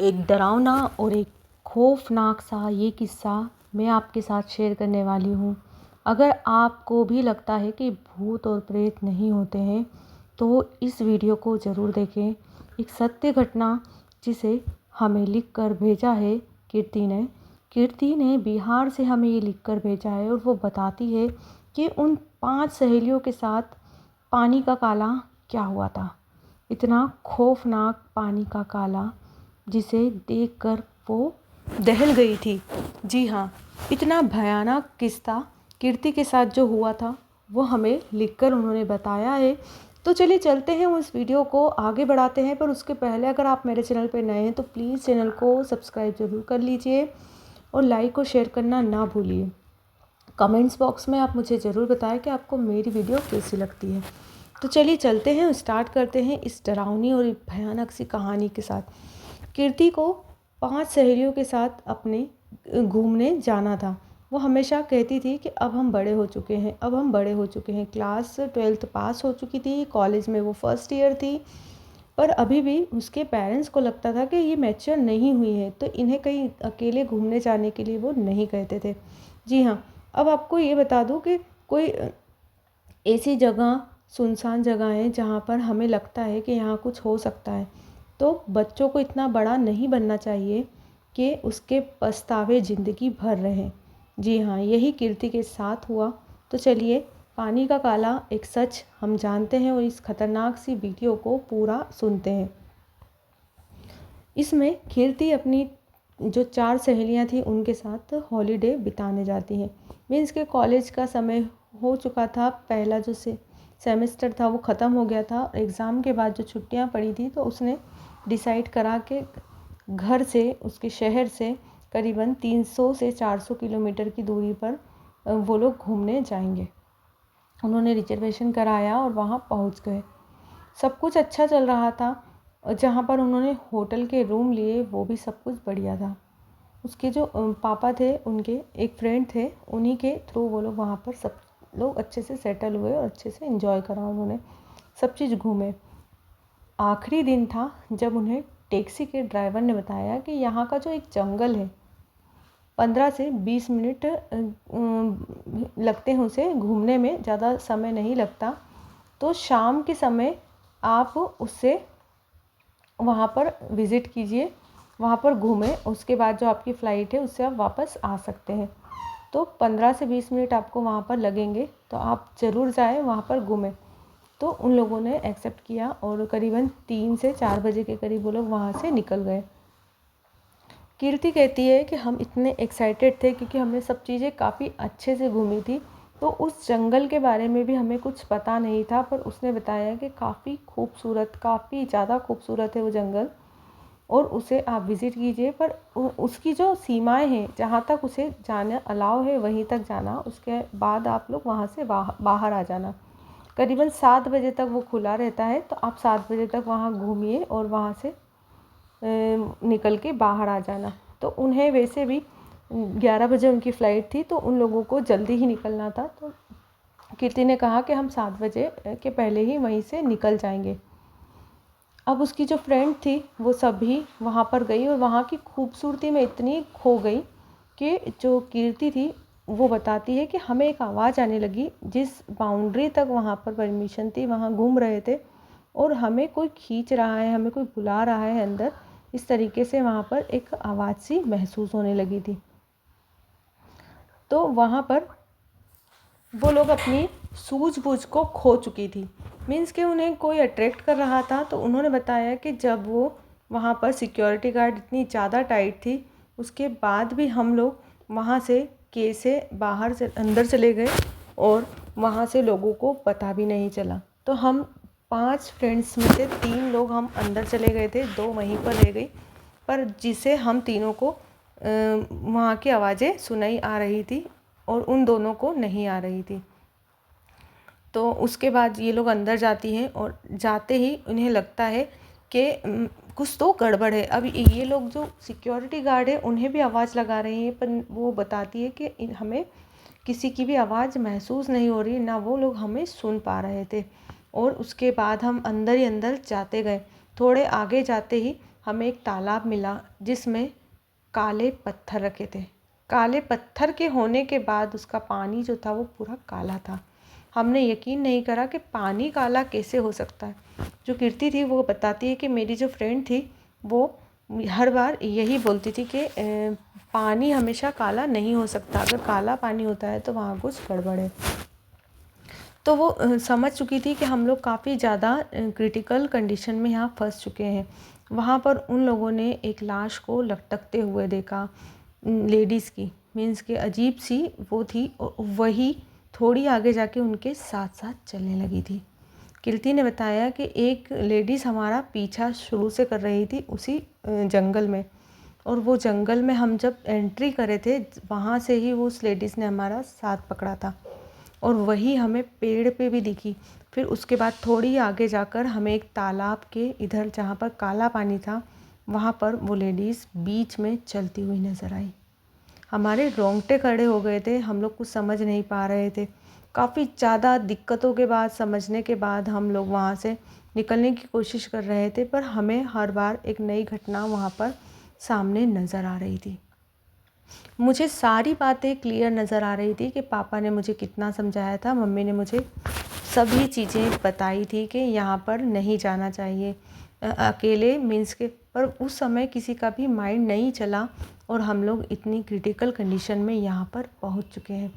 एक डरावना और एक खौफनाक सा ये किस्सा मैं आपके साथ शेयर करने वाली हूँ। अगर आपको भी लगता है कि भूत और प्रेत नहीं होते हैं तो इस वीडियो को ज़रूर देखें। एक सत्य घटना जिसे हमें लिख कर भेजा है कीर्ति ने बिहार से हमें ये लिख कर भेजा है और वो बताती है कि उन 5 सहेलियों के साथ पानी का काला क्या हुआ था। इतना खौफनाक पानी का काला जिसे देखकर वो दहल गई थी। जी हाँ, इतना भयानक किस्सा कीर्ति के साथ जो हुआ था वो हमें लिखकर उन्होंने बताया है। तो चलिए चलते हैं, उस वीडियो को आगे बढ़ाते हैं। पर उसके पहले अगर आप मेरे चैनल पर नए हैं तो प्लीज़ चैनल को सब्सक्राइब ज़रूर कर लीजिए और लाइक और शेयर करना ना भूलिए। कमेंट्स बॉक्स में आप मुझे ज़रूर बताएं कि आपको मेरी वीडियो कैसी लगती है। तो चलिए चलते हैं, स्टार्ट करते हैं इस डरावनी और भयानक सी कहानी के साथ। कीर्ति को 5 सहेलियों के साथ अपने घूमने जाना था। वो हमेशा कहती थी कि अब हम बड़े हो चुके हैं, अब हम बड़े हो चुके हैं। क्लास 12th पास हो चुकी थी, कॉलेज में वो फर्स्ट ईयर थी, पर अभी भी उसके पेरेंट्स को लगता था कि ये मैच्योर नहीं हुई है, तो इन्हें कहीं अकेले घूमने जाने के लिए वो नहीं कहते थे। जी हाँ, अब आपको ये बता दूँ कि कोई ऐसी जगह, सुनसान जगह है जहाँ पर हमें लगता है कि यहाँ कुछ हो सकता है, तो बच्चों को इतना बड़ा नहीं बनना चाहिए कि उसके पछतावे ज़िंदगी भर रहें। जी हाँ, यही कीर्ति के साथ हुआ। तो चलिए, पानी का काला एक सच हम जानते हैं और इस खतरनाक सी वीडियो को पूरा सुनते हैं। इसमें कीर्ति अपनी जो 4 सहेलियां थी उनके साथ हॉलीडे बिताने जाती हैं। मीन्स के कॉलेज का समय हो चुका था, पहला जो सेमेस्टर था वो ख़त्म हो गया था। एग्ज़ाम के बाद जो छुट्टियां पड़ी थी तो उसने डिसाइड करा कि घर से, उसके शहर से करीबन 300 से 400 किलोमीटर की दूरी पर वो लोग घूमने जाएंगे। उन्होंने रिजर्वेशन कराया और वहाँ पहुँच गए। सब कुछ अच्छा चल रहा था। जहाँ पर उन्होंने होटल के रूम लिए वो भी सब कुछ बढ़िया था। उसके जो पापा थे, उनके एक फ्रेंड थे, उन्हीं के थ्रू वो लोग वहाँ पर सब लोग अच्छे से सेटल हुए और अच्छे से एंजॉय करा उन्होंने, सब चीज़ घूमे। आखिरी दिन था जब उन्हें टैक्सी के ड्राइवर ने बताया कि यहाँ का जो एक जंगल है, 15 से 20 मिनट लगते हैं उसे घूमने में, ज़्यादा समय नहीं लगता। तो शाम के समय आप उससे वहाँ पर विज़िट कीजिए, वहाँ पर घूमें, उसके बाद जो आपकी फ़्लाइट है उससे आप वापस आ सकते हैं। तो 15 से 20 मिनट आपको वहाँ पर लगेंगे, तो आप ज़रूर जाएं, वहाँ पर घूमें। तो उन लोगों ने एक्सेप्ट किया और करीबन 3 से 4 बजे के करीब वो लोग वहाँ से निकल गए। कीर्ति कहती है कि हम इतने एक्साइटेड थे क्योंकि हमने सब चीज़ें काफ़ी अच्छे से घूमी थी, तो उस जंगल के बारे में भी हमें कुछ पता नहीं था, पर उसने बताया कि काफ़ी खूबसूरत, काफ़ी ज़्यादा खूबसूरत है वो जंगल और उसे आप विज़िट कीजिए। पर उसकी जो सीमाएं हैं, जहाँ तक उसे जाना अलाउ है वहीं तक जाना, उसके बाद आप लोग वहाँ से बाहर आ जाना। करीबन 7 बजे तक वो खुला रहता है, तो आप 7 बजे तक वहाँ घूमिए और वहाँ से निकल के बाहर आ जाना। तो उन्हें वैसे भी 11 बजे उनकी फ़्लाइट थी, तो उन लोगों को जल्दी ही निकलना था। तो कीर्ति ने कहा कि हम 7 बजे के पहले ही वहीं से निकल जाएंगे। अब उसकी जो फ्रेंड थी वो सभी वहाँ पर गई और वहाँ की खूबसूरती में इतनी खो गई कि जो कीर्ति थी वो बताती है कि हमें एक आवाज़ आने लगी, जिस बाउंड्री तक वहाँ पर परमिशन थी वहाँ घूम रहे थे और हमें कोई खींच रहा है, हमें कोई बुला रहा है अंदर, इस तरीके से वहाँ पर एक आवाज़ सी महसूस होने लगी थी। तो वहाँ पर वो लोग अपनी सूझबूझ को खो चुकी थी। मीन्स कि उन्हें कोई अट्रैक्ट कर रहा था। तो उन्होंने बताया कि जब वो वहाँ पर सिक्योरिटी गार्ड इतनी ज़्यादा टाइट थी, उसके बाद भी हम लोग वहाँ से कैसे बाहर से अंदर चले गए और वहाँ से लोगों को पता भी नहीं चला। तो हम 5 फ्रेंड्स में से 3 लोग हम अंदर चले गए थे, 2 वहीं पर रह गई। पर जिसे हम तीनों को वहाँ की आवाज़ें सुनाई आ रही थी और उन दोनों को नहीं आ रही थी। तो उसके बाद ये लोग अंदर जाती हैं और जाते ही उन्हें लगता है कि कुछ तो गड़बड़ है। अब ये लोग जो सिक्योरिटी गार्ड है उन्हें भी आवाज़ लगा रही हैं, पर वो बताती है कि हमें किसी की भी आवाज़ महसूस नहीं हो रही, ना वो लोग हमें सुन पा रहे थे। और उसके बाद हम अंदर ही अंदर जाते गए। थोड़े आगे जाते ही हमें एक तालाब मिला जिसमें काले पत्थर रखे थे। काले पत्थर के होने के बाद उसका पानी जो था वो पूरा काला था। हमने यकीन नहीं करा कि पानी काला कैसे हो सकता है। जो कीर्ति थी वो बताती है कि मेरी जो फ्रेंड थी वो हर बार यही बोलती थी कि पानी हमेशा काला नहीं हो सकता, अगर काला पानी होता है तो वहाँ कुछ गड़बड़ है। तो वो समझ चुकी थी कि हम लोग काफ़ी ज़्यादा क्रिटिकल कंडीशन में यहाँ फंस चुके हैं। वहाँ पर उन लोगों ने एक लाश को लटकते हुए देखा, लेडीज़ की, मीन्स के अजीब सी वो थी, और वही थोड़ी आगे जाके उनके साथ साथ चलने लगी थी। कीर्ति ने बताया कि एक लेडीज़ हमारा पीछा शुरू से कर रही थी उसी जंगल में, और वो जंगल में हम जब एंट्री करे थे वहाँ से ही वो उस लेडीज़ ने हमारा साथ पकड़ा था, और वही हमें पेड़ पे भी दिखी। फिर उसके बाद थोड़ी आगे जाकर हमें एक तालाब के इधर जहाँ पर काला पानी था वहाँ पर वो लेडीज़ बीच में चलती हुई नज़र आई। हमारे रोंगटे खड़े हो गए थे, हम लोग कुछ समझ नहीं पा रहे थे। काफ़ी ज़्यादा दिक्कतों के बाद, समझने के बाद हम लोग वहाँ से निकलने की कोशिश कर रहे थे, पर हमें हर बार एक नई घटना वहाँ पर सामने नज़र आ रही थी। मुझे सारी बातें क्लियर नज़र आ रही थी कि पापा ने मुझे कितना समझाया था, मम्मी ने मुझे सभी चीज़ें बताई थी कि यहाँ पर नहीं जाना चाहिए अकेले, मीन्स के, पर उस समय किसी का भी माइंड नहीं चला और हम लोग इतनी क्रिटिकल कंडीशन में यहाँ पर पहुँच चुके हैं।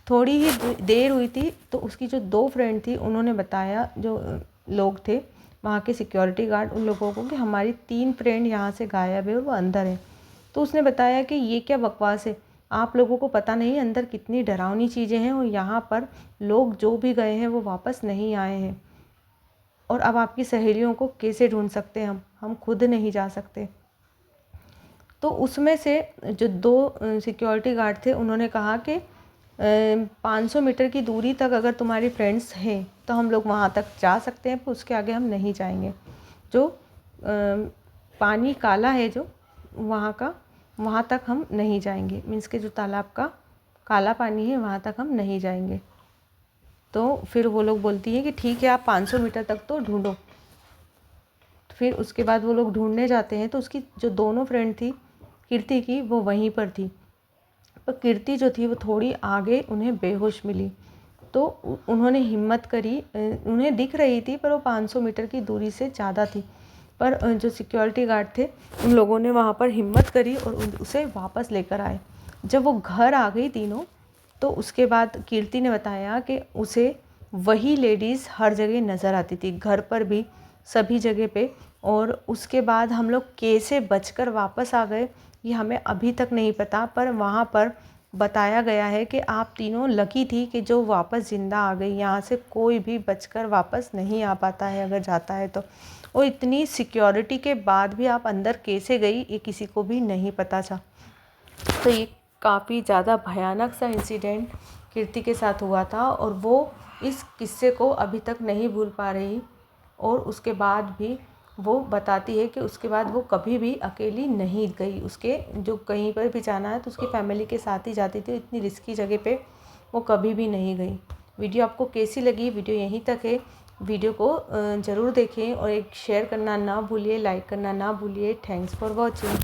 थोड़ी ही देर हुई थी तो उसकी जो 2 फ्रेंड थी उन्होंने बताया, जो लोग थे वहाँ के सिक्योरिटी गार्ड, उन लोगों को, कि हमारी 3 फ्रेंड यहाँ से गायब है और वो अंदर है। तो उसने बताया कि ये क्या बकवास है, आप लोगों को पता नहीं अंदर कितनी डरावनी चीज़ें हैं, और यहाँ पर लोग जो भी गए हैं वो वापस नहीं आए हैं, और अब आपकी सहेलियों को कैसे ढूंढ सकते हैं हम खुद नहीं जा सकते। तो उसमें से जो 2 सिक्योरिटी गार्ड थे उन्होंने कहा कि 500 मीटर की दूरी तक अगर तुम्हारी फ्रेंड्स हैं तो हम लोग वहाँ तक जा सकते हैं, पर उसके आगे हम नहीं जाएंगे। जो पानी काला है जो वहाँ का, वहाँ तक हम नहीं जाएंगे, मीन्स के जो तालाब का काला पानी है वहाँ तक हम नहीं जाएंगे। तो फिर वो लोग बोलती है कि ठीक है, आप 500 मीटर तक तो ढूंढो। फिर उसके बाद वो लोग ढूंढने जाते हैं तो उसकी जो दोनों फ्रेंड थी कीर्ति की, वो वहीं पर थी, पर कीर्ति जो थी वो थोड़ी आगे उन्हें बेहोश मिली। तो उन्होंने हिम्मत करी, उन्हें दिख रही थी पर वो 500 मीटर की दूरी से ज़्यादा थी, पर जो सिक्योरिटी गार्ड थे उन लोगों ने वहाँ पर हिम्मत करी और उसे वापस लेकर आए। जब वो घर आ गई तीनों, तो उसके बाद कीर्ति ने बताया कि उसे वही लेडीज़ हर जगह नज़र आती थी, घर पर भी, सभी जगह पे। और उसके बाद हम लोग कैसे बचकर वापस आ गए ये हमें अभी तक नहीं पता, पर वहाँ पर बताया गया है कि आप तीनों लकी थी कि जो वापस ज़िंदा आ गई। यहाँ से कोई भी बचकर वापस नहीं आ पाता है अगर जाता है तो। और इतनी सिक्योरिटी के बाद भी आप अंदर कैसे गई ये किसी को भी नहीं पता था। तो ये काफ़ी ज़्यादा भयानक सा इंसिडेंट कीर्ति के साथ हुआ था, और वो इस किस्से को अभी तक नहीं भूल पा रही। और उसके बाद भी वो बताती है कि उसके बाद वो कभी भी अकेली नहीं गई, उसके जो कहीं पर भी जाना है तो उसकी फैमिली के साथ ही जाती थी, इतनी रिस्की जगह पे वो कभी भी नहीं गई। वीडियो आपको कैसी लगी? वीडियो यहीं तक है, वीडियो को ज़रूर देखें और एक शेयर करना ना भूलिए, लाइक करना ना भूलिए। Thanks for watching.